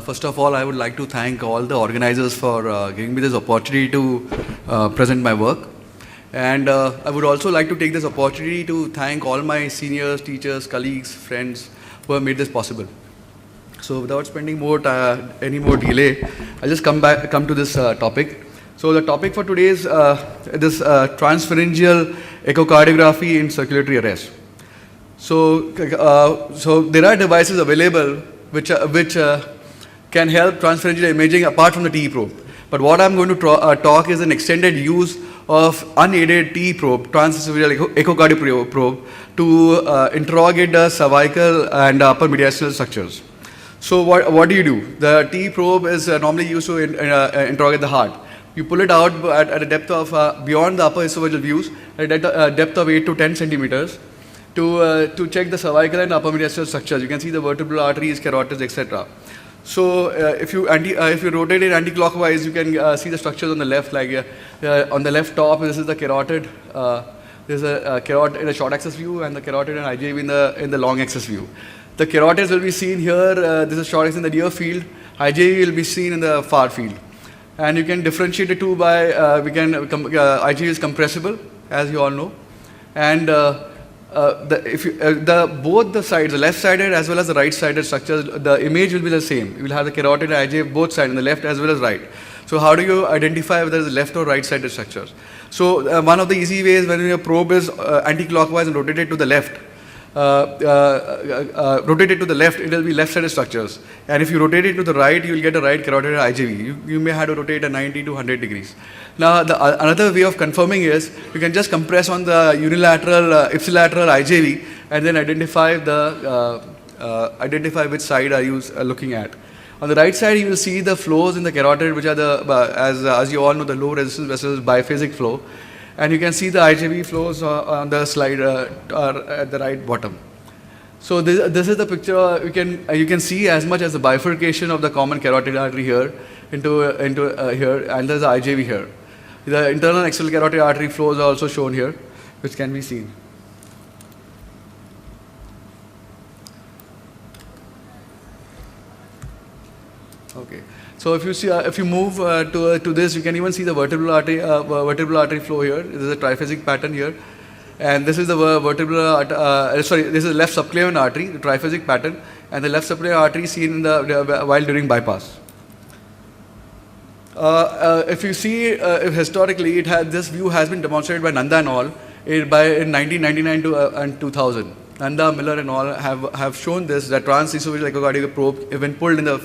First of all, I would like to thank all the organizers for giving me this opportunity to present my work. And I would also like to take this opportunity to thank all my seniors, teachers, colleagues, friends who have made this possible. So without spending any more delay, I'll just come to this topic. So the topic for today is this transpharyngeal echocardiography in circulatory arrest. So there are devices available which can help transpharyngeal imaging apart from the TE probe. But what I'm going to talk is an extended use of unaided TE probe, transesophageal echocardiogram probe, to interrogate the cervical and upper mediastinal structures. So what do? The TE probe is normally used to interrogate the heart. You pull it out at a depth of beyond the upper esophageal views, at a depth of 8 to 10 centimeters, to check the cervical and upper mediastinal structures. You can see the vertebral arteries, carotids, etc. So if you rotate it anti-clockwise, you can see the structures on the left. Like on the left top, this is the carotid. There's a carotid in a short axis view, and the carotid and IJV in the long axis view. The carotids will be seen here. This is short axis in the near field. IJV will be seen in the far field. And you can differentiate the two by IJV is compressible, as you all know, and both the sides, the left-sided as well as the right-sided structures, the image will be the same. You will have the carotid and IJV both sides, on the left as well as right. So how do you identify whether it's left or right-sided structures? So one of the easy ways, when your probe is anti-clockwise and rotated to the left, it will be left-sided structures. And if you rotate it to the right, you will get a right carotid and IJV. You may have to rotate at 90 to 100 degrees. Now, another way of confirming is you can just compress on the unilateral, ipsilateral IJV and then identify which side are you looking at. On the right side, you will see the flows in the carotid, which are as you all know, the low resistance vessels biphasic flow. And you can see the IJV flows on the slide at the right bottom. So this is the picture. You can see as much as the bifurcation of the common carotid artery here into here, and there's the IJV here. The internal and external carotid artery flows are also shown here, which can be seen. Okay. So if you move to this, you can even see the vertebral artery flow here. This is a triphasic pattern here, and this is the this is left subclavian artery, the triphasic pattern, and the left subclavian artery seen while during bypass. If you see, historically, this view has been demonstrated by Nanda and all in 1999 and 2000. Nanda, Miller and all have shown this, that transesophageal echocardiogram probe, when pulled in the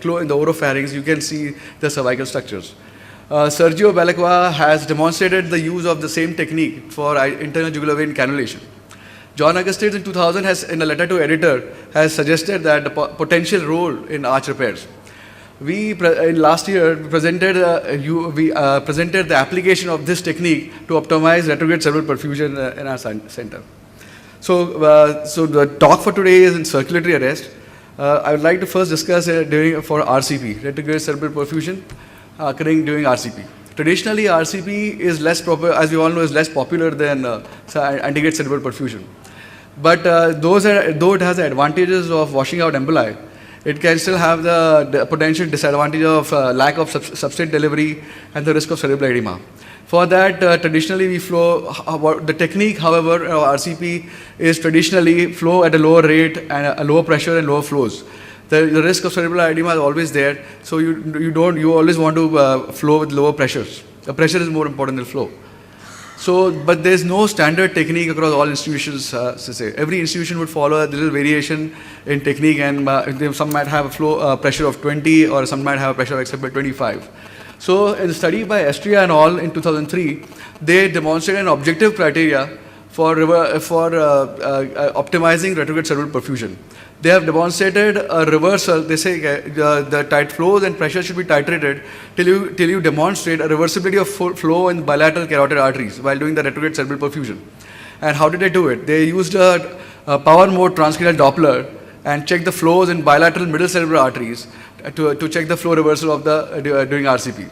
oropharynx, you can see the cervical structures. Sergio Belacqua has demonstrated the use of the same technique for internal jugular vein cannulation. John Augustin in 2000 in a letter to editor, has suggested that the potential role in arch repairs. Last year, presented the application of this technique to optimize retrograde cerebral perfusion in our center. So the talk for today is in circulatory arrest. I would like to first discuss for RCP, retrograde cerebral perfusion, occurring during RCP. Traditionally, RCP is as we all know, is less popular than antegrade cerebral perfusion. But though it has the advantages of washing out emboli, it can still have the potential disadvantage of lack of substrate delivery and the risk of cerebral edema. For that, traditionally we flow, the technique, however, RCP is traditionally flow at a lower rate and a lower pressure and lower flows. The risk of cerebral edema is always there, so you always want to flow with lower pressures. The pressure is more important than flow. So, but there's no standard technique across all institutions. Every institution would follow a little variation in technique, and some might have a flow pressure of 20, or some might have a pressure of acceptable 25. So, in a study by Dhca and all in 2003, they demonstrated an objective criteria for optimizing retrograde cerebral perfusion. They have demonstrated a reversal. They say the tight flows and pressure should be titrated till you demonstrate a reversibility of flow in bilateral carotid arteries while doing the retrograde cerebral perfusion. And how did they do it? They used a power mode transcranial Doppler and checked the flows in bilateral middle cerebral arteries to check the flow reversal of during RCP.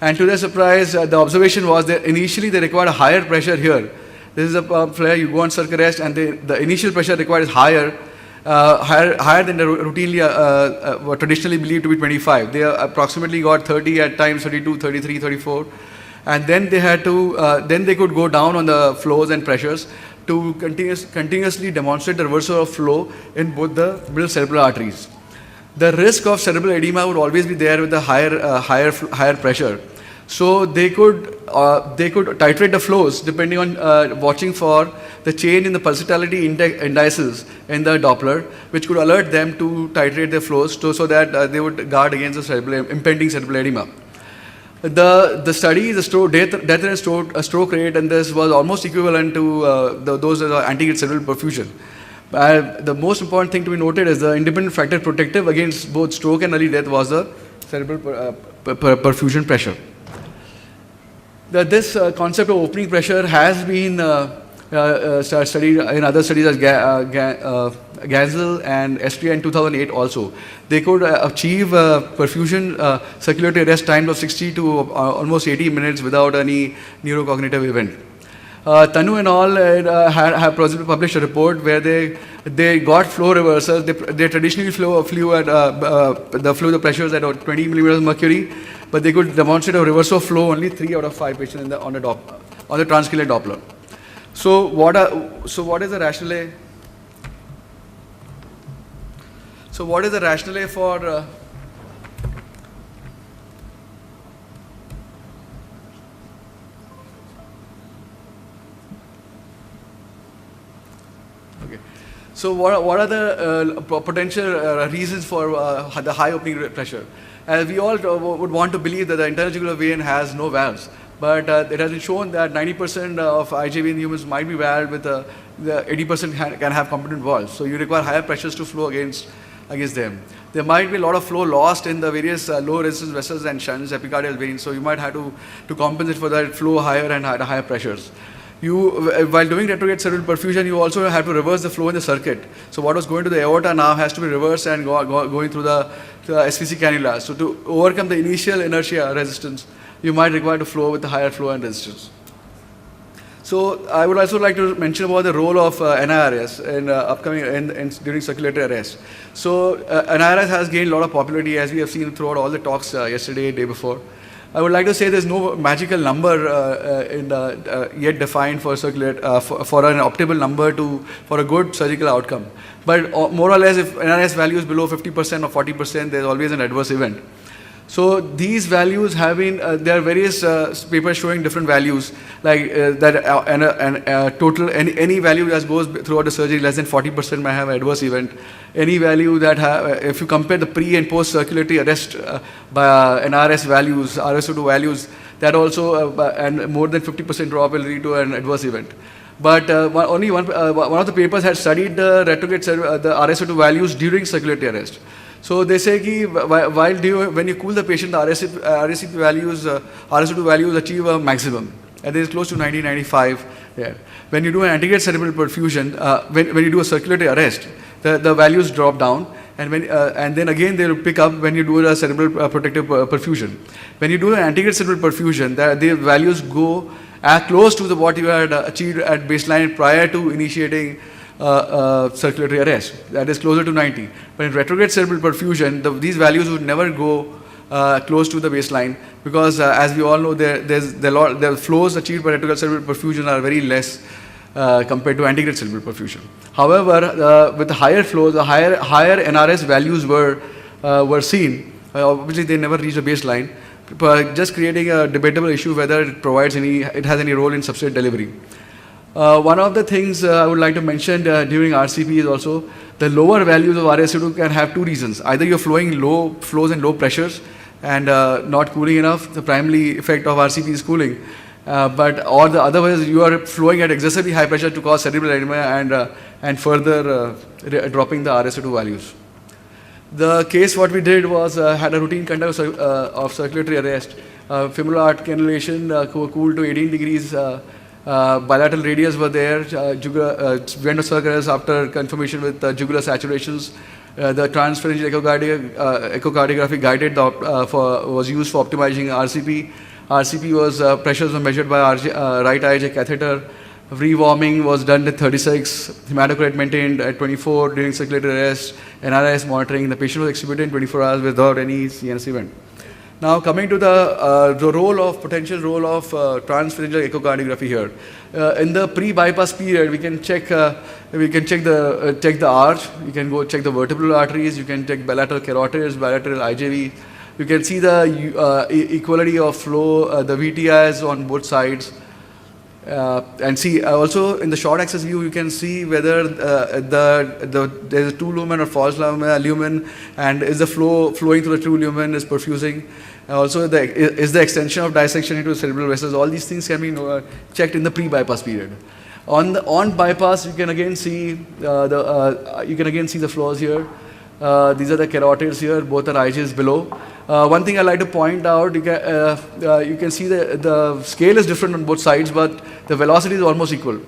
And to their surprise, the observation was that initially they required a higher pressure here. This is a flare, you go on circ arrest, and the initial pressure required is higher higher than the routinely were traditionally believed to be 25. They approximately got 30 at times, 32, 33, 34, and then they had to then they could go down on the flows and pressures to continuously demonstrate the reversal of flow in both the middle cerebral arteries. The risk of cerebral edema would always be there with the higher pressure. So they could titrate the flows depending on watching for the change in the pulsatility indices in the Doppler, which could alert them to titrate their flows so that they would guard against the impending cerebral edema. The study, death and stroke rate, and this was almost equivalent to those anti-gate cerebral perfusion. The most important thing to be noted is the independent factor protective against both stroke and early death was the cerebral perfusion pressure. This concept of opening pressure has been studied in other studies as Gansel and Estria in 2008 also. They could achieve perfusion circulatory arrest times of 60 to almost 80 minutes without any neurocognitive event. Tanu and all have published a report where they got flow reversals. They traditionally flew at the pressures at 20 millimeters of mercury, but they could demonstrate a reversal of flow only 3 out of 5 patients on the transcranial Doppler. So what is the rationale? So what is the rationale for? So what are the potential reasons for the high opening pressure? As we all would want to believe that the internal jugular vein has no valves, but it has been shown that 90% of IJV in humans might be valved with the 80% can have competent valves. So you require higher pressures to flow against them. There might be a lot of flow lost in the various low resistance vessels and shunts, epicardial veins. So you might have to compensate for that flow higher and at higher pressures. While doing retrograde cerebral perfusion, you also have to reverse the flow in the circuit. So what was going to the aorta now has to be reversed and going through the SVC cannula. So to overcome the initial inertia resistance, you might require to flow with the higher flow and resistance. So I would also like to mention about the role of NIRS in during circulatory arrest. So NIRS has gained a lot of popularity, as we have seen throughout all the talks yesterday, day before. I would like to say there's no magical number yet defined for an optimal number for a good surgical outcome. But more or less, if NRS value is below 50% or 40%, there's always an adverse event. So these values have been, there are various papers showing different values, like total, any value that goes throughout the surgery less than 40% may have an adverse event. Any value that if you compare the pre and post circulatory arrest by NRS values, RSO2 values, that also, and more than 50% drop will lead to an adverse event. But only one of the papers had studied the retrograde, the RSO2 values during circulatory arrest. So they say that when you cool the patient, the RSCP values, RSO2 values achieve a maximum, and it is close to 90-95 there. When you do an antegrade cerebral perfusion, when you do a circulatory arrest, the values drop down, and then again they will pick up when you do a cerebral protective perfusion. When you do an antegrade cerebral perfusion, the values go close to what you had achieved at baseline prior to initiating circulatory arrest, that is closer to 90. But in retrograde cerebral perfusion, these values would never go close to the baseline, because as we all know, the flows achieved by retrograde cerebral perfusion are very less compared to antegrade cerebral perfusion. However, with the higher flows, the higher NRS values were seen. Obviously, they never reached the baseline, but just creating a debatable issue whether it has any role in substrate delivery. One of the things I would like to mention during RCP is also the lower values of RSO2 can have two reasons. Either you're flowing low flows and low pressures and not cooling enough. The primary effect of RCP is cooling. Or the otherwise you are flowing at excessively high pressure to cause cerebral edema and further dropping the RSO2 values. The case what we did was had a routine conduct of circulatory arrest. Femoral arch cannulation cooled to 18 degrees. Bilateral radius were there, went to circulars after confirmation with jugular saturations. The transpharyngeal echocardiography guided was used for optimizing RCP. RCP was pressures were measured by right IJ catheter. Rewarming was done at 36. Hematocrit maintained at 24 during circulatory arrest. NRIS monitoring. The patient was extubated in 24 hours without any CNS event. Now coming to the potential role of transpharyngeal echocardiography here. In the pre-bypass period, we can check the arch. You can go check the vertebral arteries. You can check bilateral carotids, bilateral IJV. You can see the equality of flow, the VTIs on both sides. And see also in the short axis view, you can see whether there's a true lumen or false lumen, and is the flow flowing through the true lumen, is perfusing. Also, is the extension of dissection into cerebral vessels. All these things can be checked in the pre-bypass period. On bypass, you can again see the flows here. These are the carotids here. Both are IJs below. One thing I like to point out, you can see the scale is different on both sides, but the velocity is almost equal.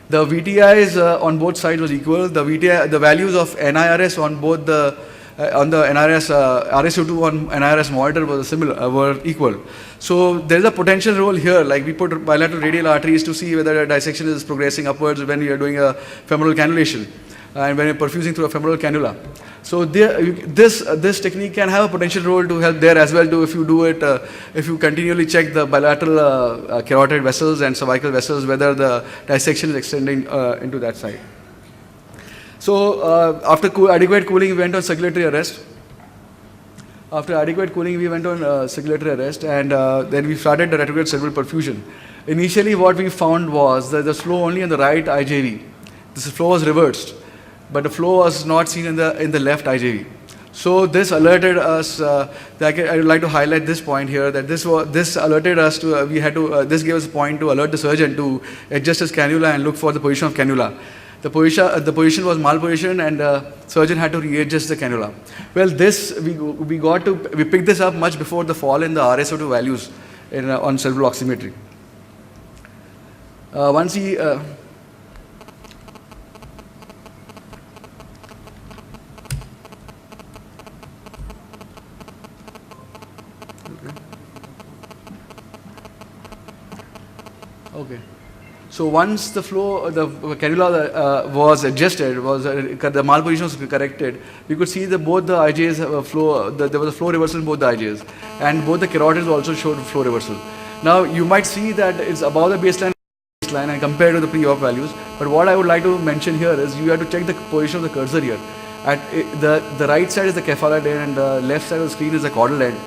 The VTIs on both sides was equal. The values of NIRS on both the NRS RSO2 on NIRS monitor were equal. So there is a potential role here. Like we put bilateral radial arteries to see whether a dissection is progressing upwards when you are doing a femoral cannulation and when you're perfusing through a femoral cannula. So this technique can have a potential role to help there as well too, if you do it, if you continually check the bilateral carotid vessels and cervical vessels, whether the dissection is extending into that side. So after adequate cooling, we went on circulatory arrest. After adequate cooling, we went on circulatory arrest, and then we started the retrograde cerebral perfusion. Initially, what we found was that the flow only on the right IJV. This flow was reversed, but the flow was not seen in the left IJV. So this alerted us. I would like to highlight this point here, that this alerted us to this gave us a point to alert the surgeon to adjust his cannula and look for the position of cannula. The position was malpositioned, and the surgeon had to readjust the cannula. Well, we picked this up much before the fall in the RSO2 values on cerebral oximetry. Once he Okay. So once the cannula was adjusted, the malposition was corrected, we could see that both the IJs there was a flow reversal in both the IJs, and both the carotids also showed flow reversal. Now you might see that it's above the baseline and compared to the pre-op values, but what I would like to mention here is you have to check the position of the cursor here. At the right side is the cephalad end, and the left side of the screen is the caudal end.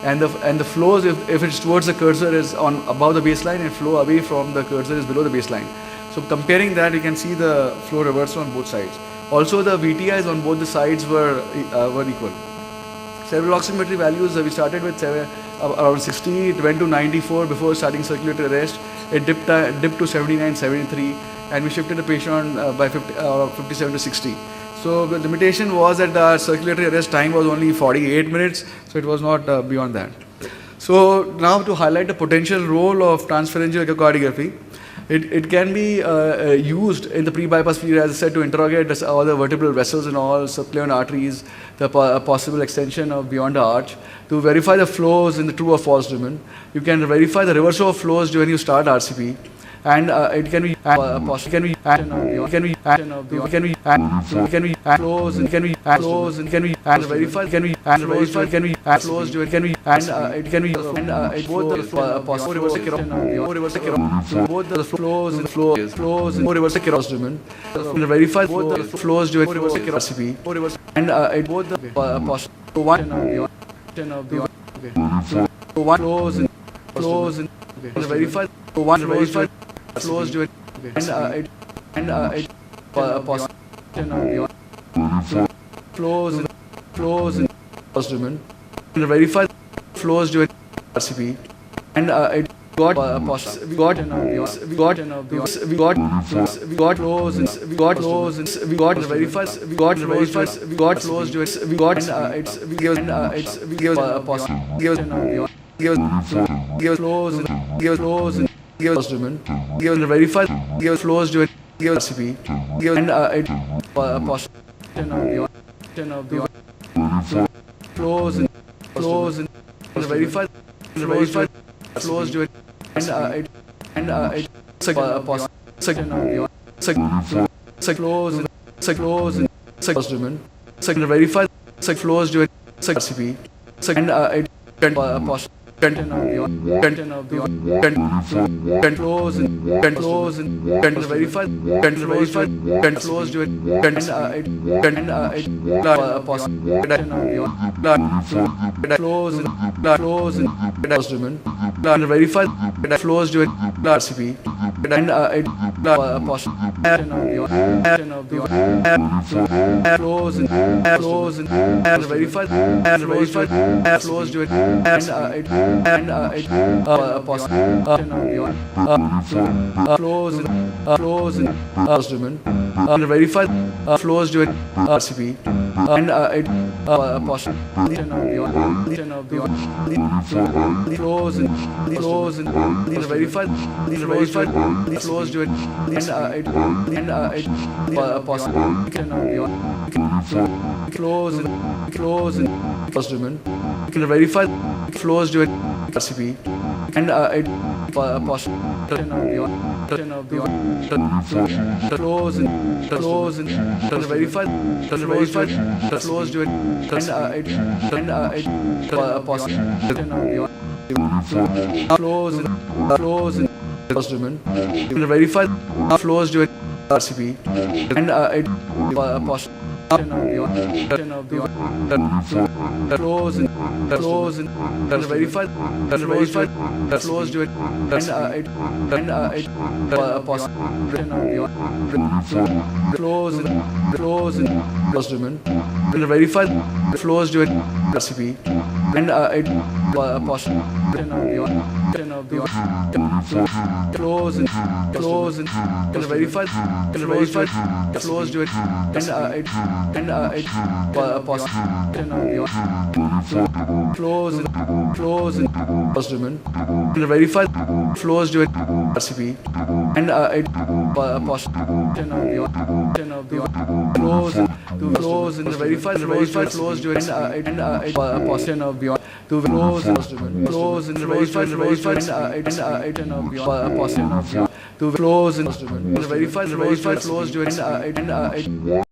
And the flows, if it's towards the cursor, is on above the baseline, and flow away from the cursor is below the baseline. So comparing that, you can see the flow reversal on both sides. Also, the VTIs on both the sides were equal. Cerebral oximetry values, we started with around 60, it went to 94 before starting circulatory arrest. It dipped to 79, 73, and we shifted the patient by 57 to 60. So the limitation was that the circulatory arrest time was only 48 minutes, so it was not beyond that. So now to highlight the potential role of transpharyngeal echocardiography, it can be used in the pre-bypass period, as I said, to interrogate all the vertebral vessels and all, subclavian arteries, the possible extension of beyond the arch, to verify the flows in the true or false lumen. You can verify the reversal of flows when you start RCP. And it can be flows and can be flows and can be verified can be flows can be flows can be and it can be both the possible both the flows and flows and reverse cross domain verify both the flows during recipe and it both the possible one flows and verify one verify flows during and it flows and domain and verify flows during RCP and it got flows and we got verified flows during we got it's we give flows and gives domain, gives verified, gives flows during recipe, and it flows and verified flows during and it verify flows during RCP. Second, it flows verify flows during verify flows during RCP and it flows verify flows during and it flows verify flows during RCP and it flows verify flows during and it verify flows during RCP and it verify flows during and it verify flows during RCP and it verify flows during and it verify flows during RCP and it verify flows during and it verify flows during RCP and it verify flows during